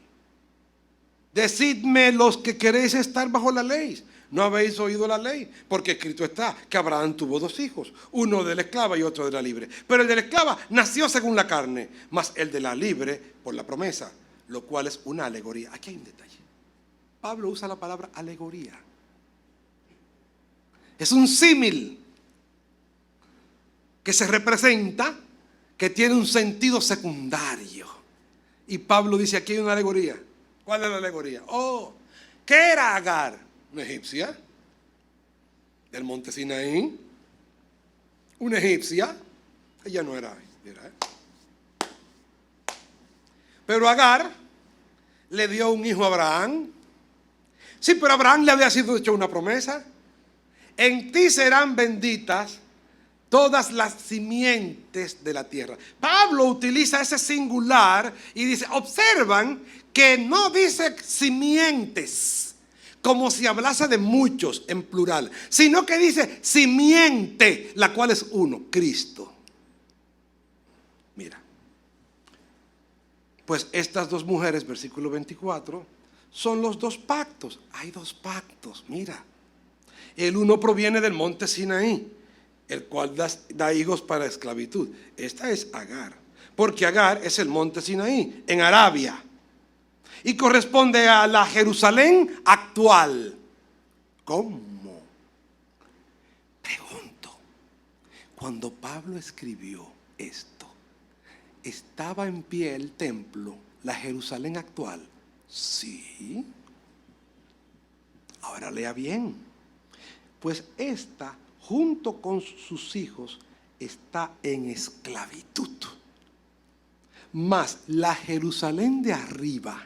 Decidme los que queréis estar bajo la ley. ¿No habéis oído la ley? Porque escrito está que Abraham tuvo 2 hijos, uno de la esclava y otro de la libre. Pero el de la esclava nació según la carne, mas el de la libre por la promesa, lo cual es una alegoría. Aquí hay un detalle. Pablo usa la palabra alegoría. Es un símil que se representa, que tiene un sentido secundario. Y Pablo dice, aquí hay una alegoría. ¿Cuál es la alegoría? ¿Qué era Agar? Una egipcia del monte Sinaí. Una egipcia. Ella no era. Pero Agar le dio un hijo a Abraham. Sí, pero Abraham le había sido hecho una promesa. En ti serán benditas todas las simientes de la tierra. Pablo utiliza ese singular y dice, observan que no dice simientes, como si hablase de muchos en plural, sino que dice simiente, la cual es uno, Cristo. Mira, pues estas dos mujeres, versículo 24, son los dos pactos. Hay dos pactos, mira. El uno proviene del monte Sinaí, el cual da hijos para esclavitud. Esta es Agar, porque Agar es el monte Sinaí, en Arabia, y corresponde a la Jerusalén actual. ¿Cómo? Pregunto, cuando Pablo escribió esto, ¿estaba en pie el templo, la Jerusalén actual? Sí. Ahora lea bien. Pues esta, junto con sus hijos, está en esclavitud. Mas la Jerusalén de arriba,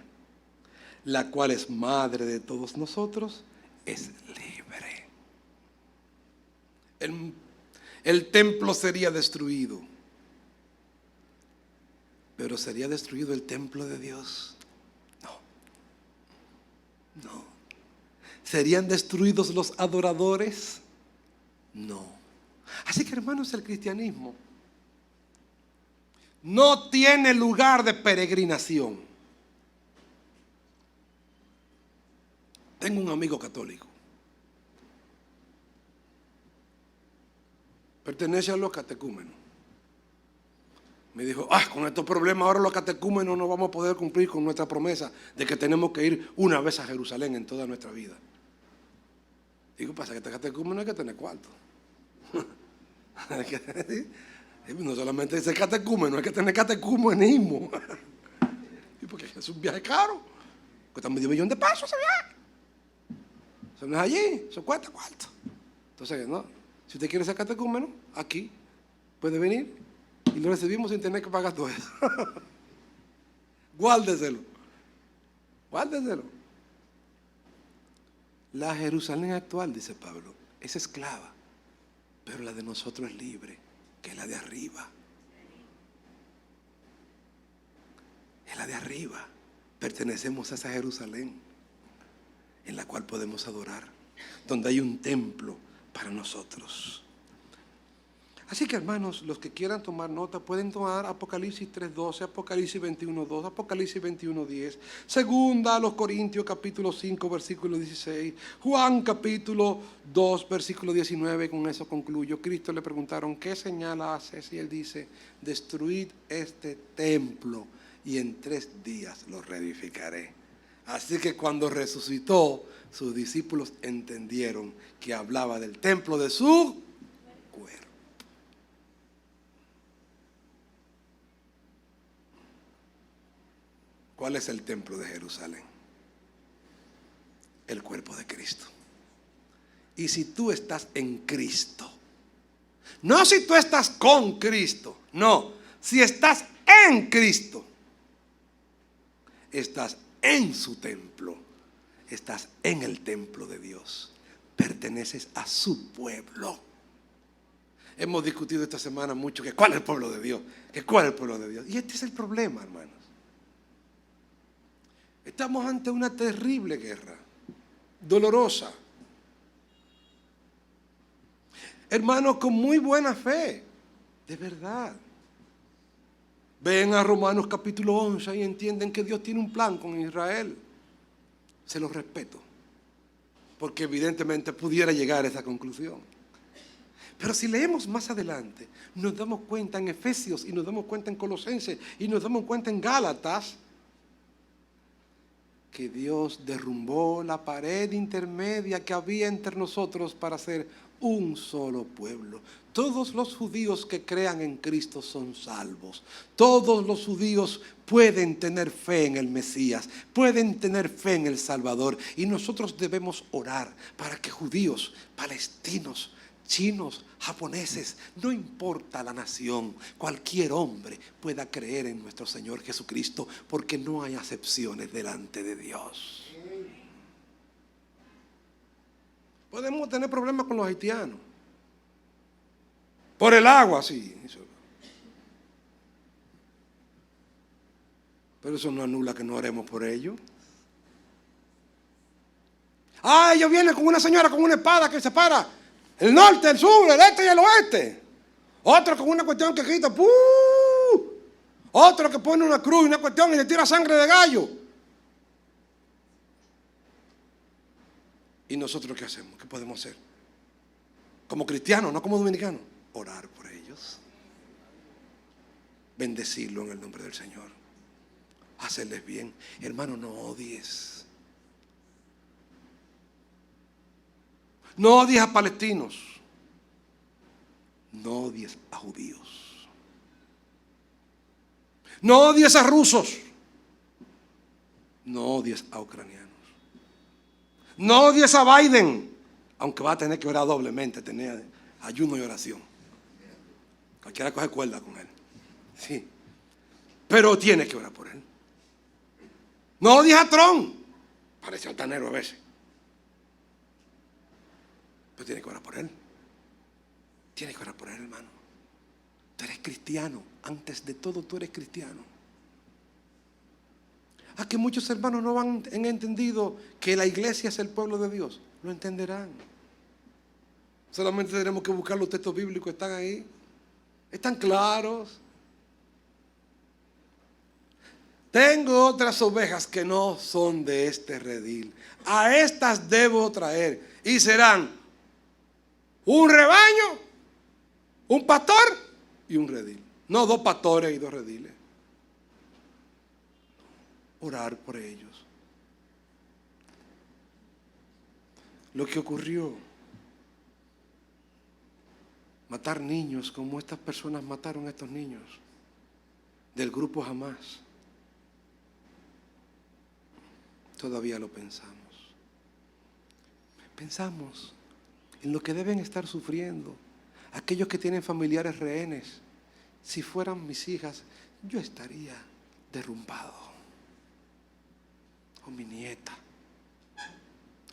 la cual es madre de todos nosotros, es libre. El templo sería destruido, pero ¿sería destruido el templo de Dios? No. ¿Serían destruidos los adoradores? No. Así que, hermanos, el cristianismo no tiene lugar de peregrinación. Tengo un amigo católico. Pertenece a los catecúmenos. Me dijo, con estos problemas ahora los catecúmenos no vamos a poder cumplir con nuestra promesa de que tenemos que ir una vez a Jerusalén en toda nuestra vida. Digo, pasa que este catecúmeno hay que tener cuarto. No solamente dice catecúmeno, hay que tener catecumenismo. ¿Y porque es un viaje caro? Cuesta $500,000 de pesos ese viaje. Eso no es allí, eso cuesta cuarto. Entonces, no, si usted quiere ser catecúmeno, aquí puede venir y lo recibimos sin tener que pagar todo eso. Guárdeselo. Guárdeselo. La Jerusalén actual, dice Pablo, es esclava, pero la de nosotros es libre, que es la de arriba. Es la de arriba. Pertenecemos a esa Jerusalén en la cual podemos adorar, donde hay un templo para nosotros. Así que, hermanos, los que quieran tomar nota pueden tomar Apocalipsis 3:12, Apocalipsis 21:2, Apocalipsis 21:10, Segunda a los Corintios capítulo 5 versículo 16, Juan capítulo 2 versículo 19. Con eso concluyo. Cristo le preguntaron, ¿qué señal haces? Y él dice, destruid este templo y en 3 días lo reedificaré. Así que cuando resucitó, sus discípulos entendieron que hablaba del templo de su cuerpo. ¿Cuál es el templo de Jerusalén? El cuerpo de Cristo. Y si tú estás en Cristo, no si tú estás con Cristo, no, si estás en Cristo, estás en su templo, estás en el templo de Dios, perteneces a su pueblo. Hemos discutido esta semana mucho que cuál es el pueblo de Dios, que cuál es el pueblo de Dios. Y este es el problema, hermanos. Estamos ante una terrible guerra, dolorosa. Hermanos, con muy buena fe, de verdad. Ven a Romanos capítulo 11 y entienden que Dios tiene un plan con Israel. Se los respeto, porque evidentemente pudiera llegar a esa conclusión. Pero si leemos más adelante, nos damos cuenta en Efesios y nos damos cuenta en Colosenses y nos damos cuenta en Gálatas que Dios derrumbó la pared intermedia que había entre nosotros para ser un solo pueblo. Todos los judíos que crean en Cristo son salvos. Todos los judíos pueden tener fe en el Mesías, pueden tener fe en el Salvador. Y nosotros debemos orar para que judíos, palestinos, chinos, japoneses, no importa la nación, cualquier hombre pueda creer en nuestro Señor Jesucristo, porque no hay acepciones delante de Dios. Podemos tener problemas con los haitianos, Por el agua, sí. Pero eso no anula que no oremos por ellos. Ah, ellos vienen con una señora con una espada que separa el norte, el sur, el este y el oeste. Otro con una cuestión que quita. ¡Puu! Otro que pone una cruz y una cuestión y le tira sangre de gallo. ¿Y nosotros qué hacemos? ¿Qué podemos hacer? Como cristianos, no como dominicanos. Orar por ellos. Bendecirlo en el nombre del Señor. Hacerles bien. Hermano, no odies. No odies a palestinos. No odies a judíos. No odies a rusos. No odies a ucranianos. No odies a Biden, aunque va a tener que orar doblemente, tener ayuno y oración. Cualquiera coge cuerda con él. Sí. Pero tiene que orar por él. No odies a Trump. Parece altanero a veces. Pero tiene que orar por él. Tienes que orar por él, hermano. Tú eres cristiano. Antes de todo, tú eres cristiano. A que muchos hermanos no han entendido que la iglesia es el pueblo de Dios. Lo entenderán. Solamente tenemos que buscar los textos bíblicos. Están ahí. Están claros. Tengo otras ovejas que no son de este redil. A estas debo traer. Y serán un rebaño, un pastor y un redil. No 2 pastores y 2 rediles. Orar por ellos. Lo que ocurrió, matar niños como estas personas mataron a estos niños del grupo Hamás, todavía lo pensamos. Pensamos en lo que deben estar sufriendo aquellos que tienen familiares rehenes. Si fueran mis hijas, yo estaría derrumbado. O mi nieta.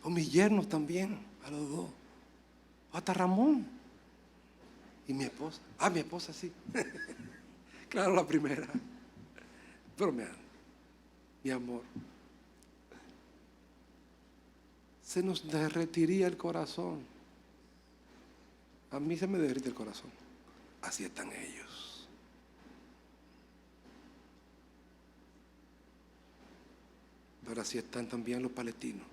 O mis yernos también, a los 2. O hasta Ramón. Y mi esposa. Ah, mi esposa sí. Claro, la primera. Pero mi amor. Se nos derretiría el corazón. A mí se me derrite el corazón. Así están ellos. Pero así están también los palestinos.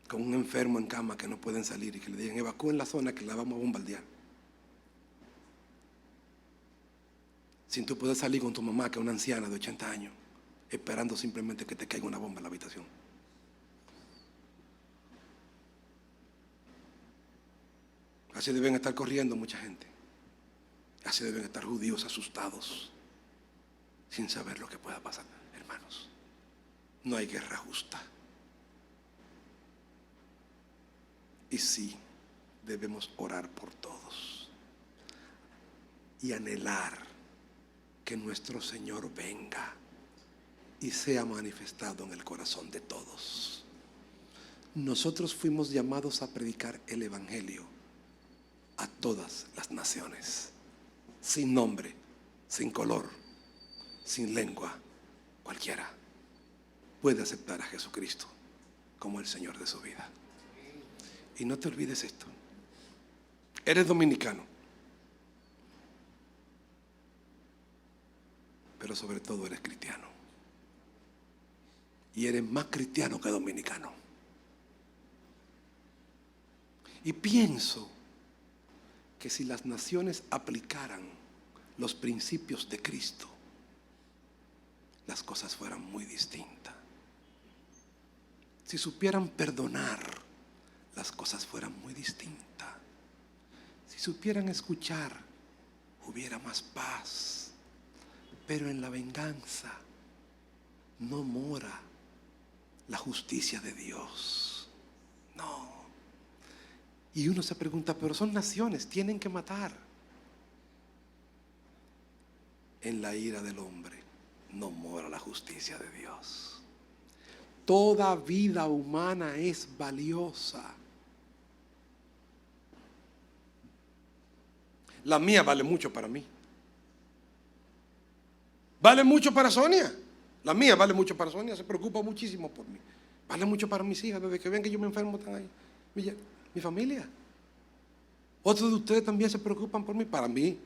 Con un enfermo en cama que no pueden salir y que le digan evacúen la zona que la vamos a bombardear. Sin tú poder salir con tu mamá, que es una anciana de 80 años, esperando simplemente que te caiga una bomba en la habitación. Así deben estar corriendo mucha gente. Así deben estar judíos asustados, sin saber lo que pueda pasar. Hermanos, no hay guerra justa. Y sí, debemos orar por todos y anhelar que nuestro Señor venga y sea manifestado en el corazón de todos. Nosotros fuimos llamados a predicar el Evangelio a todas las naciones, sin nombre, sin color, sin lengua. Cualquiera puede aceptar a Jesucristo como el Señor de su vida. Y no te olvides esto. Eres dominicano, pero sobre todo eres cristiano. Y eres más cristiano que dominicano. Y pienso que si las naciones aplicaran los principios de Cristo, las cosas fueran muy distintas. Si supieran perdonar, las cosas fueran muy distintas. Si supieran escuchar, hubiera más paz. Pero en la venganza no mora la justicia de Dios. No. Y uno se pregunta, pero son naciones, tienen que matar. En la ira del hombre no mora la justicia de Dios. Toda vida humana es valiosa. La mía vale mucho para mí. Vale mucho para Sonia. La mía vale mucho para Sonia, se preocupa muchísimo por mí. Vale mucho para mis hijas, desde que ven que yo me enfermo están ahí. Mi familia. Otros de ustedes también se preocupan por mí, para mí.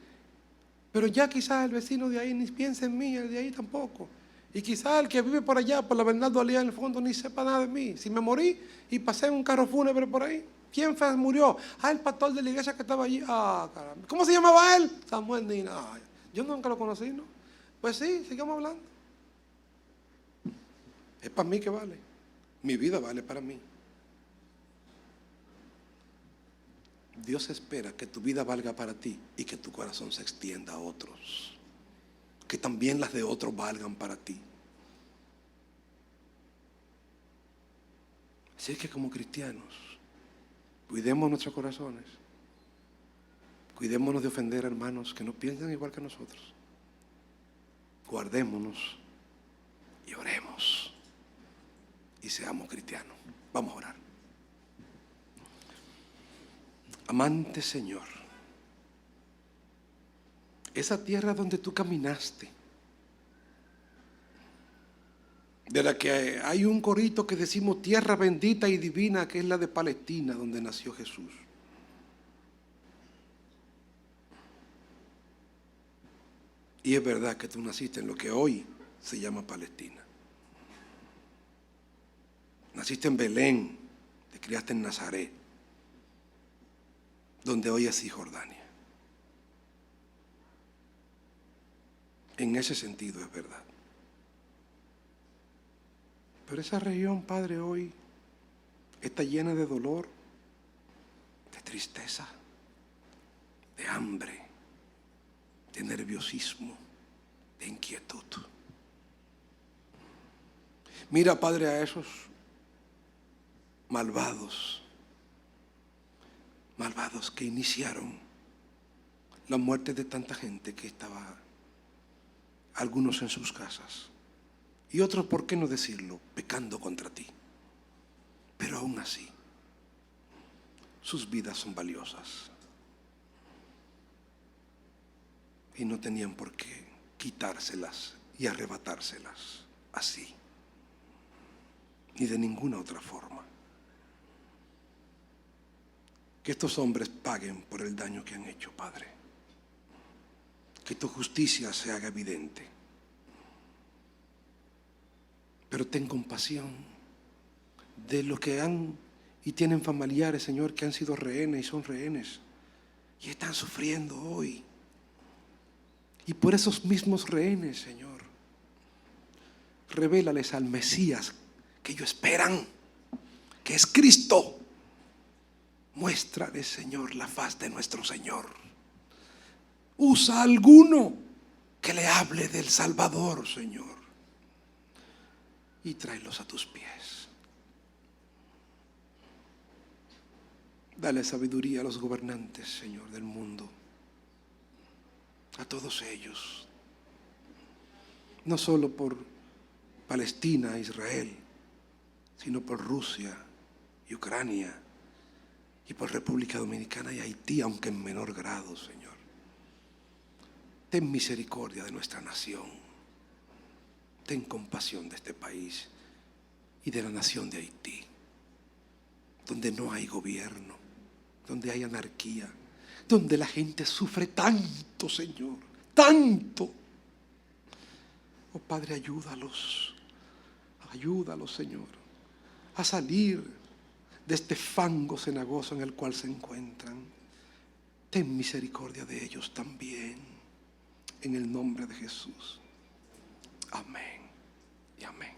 Pero ya quizás el vecino de ahí ni piensa en mí, el de ahí tampoco. Y quizás el que vive por allá, por la Bernardo Alía en el fondo, ni sepa nada de mí. Si me morí y pasé en un carro fúnebre por ahí, ¿quién murió? El pastor de la iglesia que estaba allí. Caramba. ¿Cómo se llamaba él? Samuel Nina. Yo nunca lo conocí, ¿no? Pues sí, sigamos hablando. Es para mí que vale. Mi vida vale para mí. Dios espera que tu vida valga para ti y que tu corazón se extienda a otros. Que también las de otros valgan para ti. Así que como cristianos, cuidemos nuestros corazones. Cuidémonos de ofender a hermanos que no piensan igual que nosotros. Guardémonos y oremos. Y seamos cristianos. Vamos a orar. Amante Señor, esa tierra donde tú caminaste, de la que hay un corito que decimos tierra bendita y divina, que es la de Palestina, donde nació Jesús. Y es verdad que tú naciste en lo que hoy se llama Palestina. Naciste en Belén, te criaste en Nazaret, donde hoy es Cisjordania. En ese sentido es verdad. Pero esa región, Padre, hoy está llena de dolor, de tristeza, de hambre, de nerviosismo, de inquietud. Mira, Padre, a esos malvados que iniciaron la muerte de tanta gente que estaba, algunos en sus casas y otros, ¿por qué no decirlo?, pecando contra ti. Pero aún así, sus vidas son valiosas y no tenían por qué quitárselas y arrebatárselas así, ni de ninguna otra forma. Que estos hombres paguen por el daño que han hecho, Padre. Que tu justicia se haga evidente. Pero ten compasión de los que han y tienen familiares, Señor, que han sido rehenes y son rehenes y están sufriendo hoy. Y por esos mismos rehenes, Señor, revélales al Mesías que ellos esperan, que es Cristo. Muéstrale, Señor, la faz de nuestro Señor. Usa a alguno que le hable del Salvador, Señor, y tráelos a tus pies. Dale sabiduría a los gobernantes, Señor, del mundo, a todos ellos, no solo por Palestina, Israel, sino por Rusia y Ucrania, y por República Dominicana y Haití, aunque en menor grado, Señor. Ten misericordia de nuestra nación. Ten compasión de este país y de la nación de Haití, donde no hay gobierno, donde hay anarquía, donde la gente sufre tanto, Señor, tanto. Oh Padre, ayúdalos, Señor, a salir de este fango cenagoso en el cual se encuentran. Ten misericordia de ellos también, en el nombre de Jesús. Amén y amén.